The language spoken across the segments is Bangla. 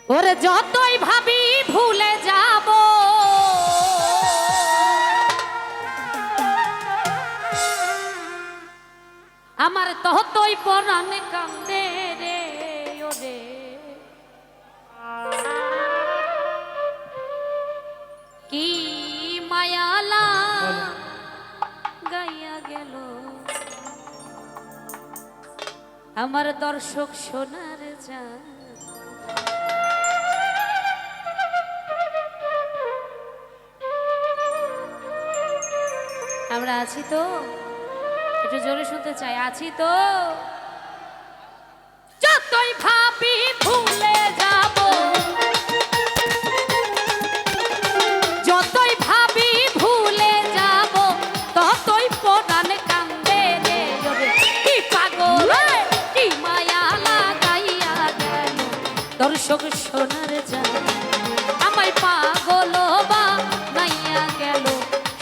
ওরে যতই ভাবি ভুলে যাব আমার ততই পরাণে কান্দে রে ওরে কি মায়ালা গাইয়া গেল আমার দর্শক সোনার জান। আমরা আছি তো, একটু জোরে শুনতে চাই, আছি তো। যতই ভাবি ভুলে যাব যতই ভাবি ভুলে যাব ততই পরাণ কান্দে রে ওরে কি পাগল কি মায়া লাগাইয়া গেল দর্শক সোনার জান আমায় পাগল বানাইয়া গেল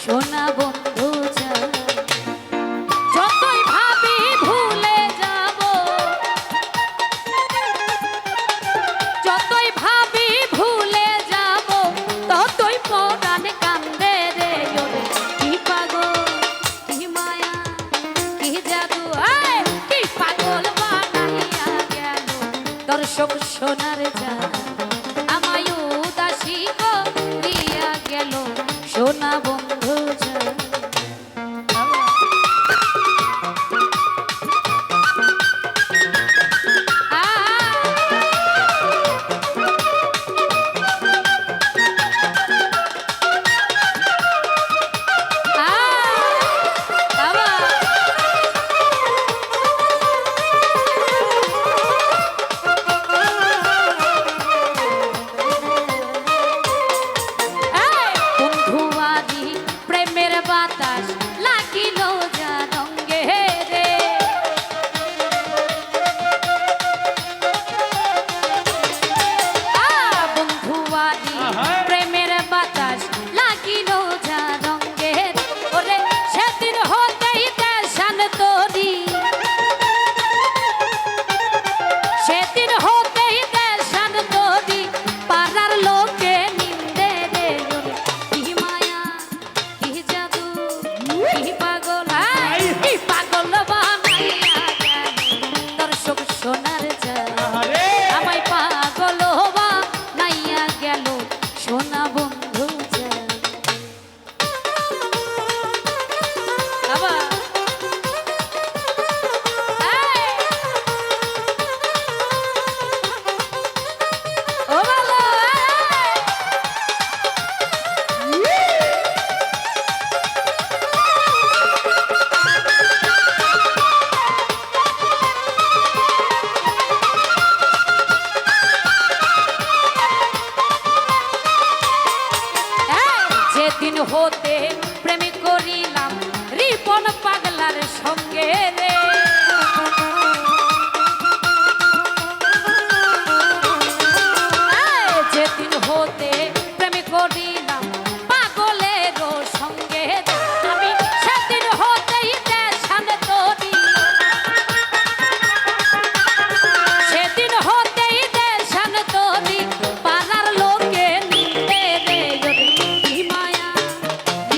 সোনা বন্ধু জান। যতই ভাবি ভুলে যাব যতই ভাবি ভুলে যাব ততই পরাণ কান্দে রে ওরে কি পাগল কি মায়া কি জাদু কি পাগল বানাইয়া গেল দর্শক সোনার জান আমায় উদাসী করিয়া গেল সোনা বন্ধু জান। প্রেমের বাতাস লাগিল যা রঙ্গে রে বন্ধুয়ারি প্রেমের বাতাস লাগিল যা রঙ্গে ওরে সেদিন হতেই দেশান তোরি সেদিন হতেই দেশান তোরি পাড়ার লোকে নিন্দে রে ওরে কি মায়া কি জাদু কি পাগল কি পাগল বানাইয়া গেল দর্শক সোনার জান আমায় পাগল বানাইয়া গেল সোনা বন্ধু জান। বাবা ও বাবা যেদিন হতে প্রেম করিলাম রিপন পাগলার সঙ্গে রে যেদিন হতে প্রেম করিলাম পাগলের সঙ্গে আমি সেদিন হতেই দেশান তোরি সেদিন হতেই দেশান তোরি পাড়ার লোকে নিন্দে রে ওরে কি মায়া কি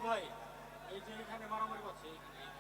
ভাই এই যে এখানে মারামারি করছে এখানে